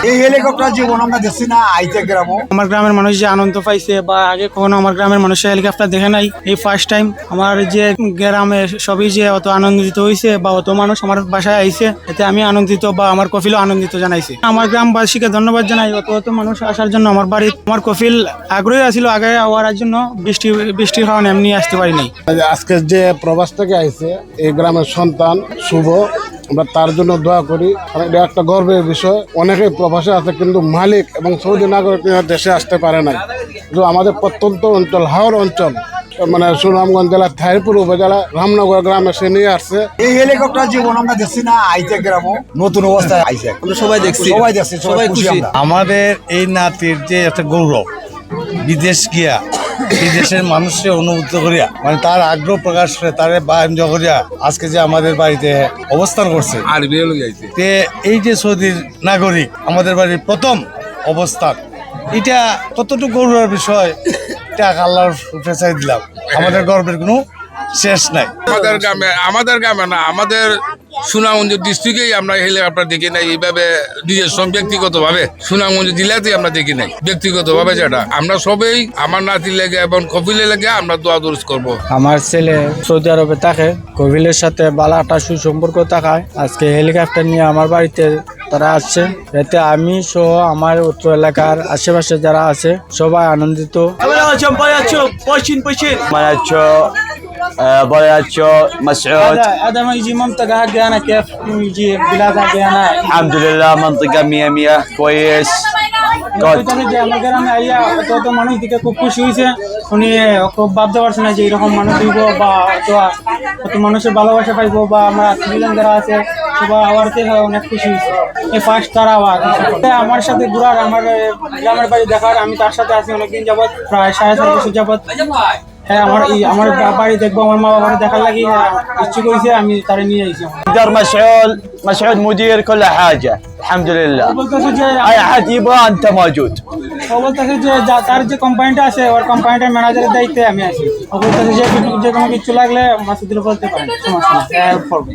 এই হেলিকপ্টার জীবন আমরা দেখছি না আইতে গ্রামও। আমার গ্রামের মানুষ যে আনন্দ পাইছে বা আগে কখনো আমার গ্রামের মানুষের হেলিকপ্টার দেখে নাই, এই ফার্স্ট টাইম আমার যে গ্রামে সবই যে অত আনন্দিত হয়েছে বা অত মানুষ আমার বাসায় আইছে, এতে আমি আনন্দিত বা আমার কফিলও আনন্দিত জানাইছে। আমার গ্রামবাসীকে ধন্যবাদ জানাই অত মানুষ আসার জন্য। আমার বাড়ি আমার কফিল আগ্রহী আছিল আগে হওয়ার জন্য, বৃষ্টির কারণে এমনি আসতে পারি নাই। আজকে যে প্রবাস থেকে আইছে এই গ্রামের সন্তান শুভ, আমরা তার জন্য দোয়া করি। এটা একটা গর্বের বিষয়। অনেকেই প্রবাসে আছে কিন্তু মালিক এবং সৌদি নাগরিক দেশে আসতে পারে নাই। তো আমাদের প্রত্যন্ত অঞ্চল হাওড় অঞ্চল মানে সুনামগঞ্জ জেলা থাইরপুর উপজেলা রামনগর গ্রামে সে নিয়ে আসছে। এই হেলিকপ্টার জীবন আমরা দেখছি না আইতে গ্রামও, নতুন অবস্থায় আইছে। আমরা সবাই দেখছি, সবাই খুশি আমরা। আমাদের এই নাতির যে একটা গৌরব, বিদেশ গিয়া বিদেশের মানুষকে অনুভূত করিয়া মানে তার আগ্রহ প্রকাশ করে তার বা এনজয় করিয়া আজকে যে আমাদের বাড়িতে অবস্থান করছে। আর এই যে সৌদির নাগরিক আমাদের বাড়ির প্রথম অবস্থান, এটা কতটুকু গৌরবের বিষয়, এটা আল্লাহর উপরে দিলাম। আমাদের গর্বের কোনো শেষ নাই। আমাদের গ্রামে না, আমাদের সুনামগঞ্জ ডিস্ট্রিক্টেই আমরা হেলিকপ্টার দেখি নাই এইভাবে নিজস্ব ব্যক্তিগতভাবে। সুনামগঞ্জ জেলাতেই আমরা দেখি নাই ব্যক্তিগতভাবে। যেটা আমরা সবাই আমার নাতি লেগে এবং কপিলের লেগে আমরা দোয়া দরুদ করবো। আমার ছেলে সৌদি আরবে থাকে, কফিলের সাথে ভালো একটা সুসম্পর্ক থাকায় আজকে হেলিকপ্টার নিয়ে আমার বাড়িতে তারা আসছে। এতে আমি সহ আমার উত্তর এলাকার আশেপাশে যারা আছে সবাই আনন্দিত। ضيعتشو مسعود. هذا ما يجي منطقة حقي أنا كيف يجي بلاد حقي أنا. الحمد لله منطقة 100 كويس. আমার গ্রামে আইয়া কত মানুষ দিকে খুব খুশি হয়েছে। উনি খুব ভাবতে পারছে না যে এরকম মানুষ হইব বা কত মানুষের ভালোবাসা পাইবো বা আমরা আত্মীয়জন যারা আছে সবাই আওয়ারতে অনেক খুশি হয়েছে। এই ফার্স্ট তারা আওয়ার আমার সাথে ঘুরার, আমার গ্রামের বাড়ি দেখার, আমি তার সাথে আছি অনেকদিন যাবৎ, প্রায় 4.5 বছর যাবৎ। হ্যাঁ, আমার বাড়ি দেখবো, আমার মা বাবার দেখার লাগি ইচ্ছে করেছে, আমি তারে নিয়ে আইছি। مسعود مدير كل حاجة الحمد لله. أي أحد يبغى أنت موجود. ও বলতেছে যে তার যে কোম্পানিটা আছে ওর কোম্পানিটার ম্যানেজারের দায়িত্বে আমি আছি। ও বলতেছে যে কোনো কিছু লাগলে মাসুদুল বলতে পারেন, সমস্যা নেই, হেল্প করবে।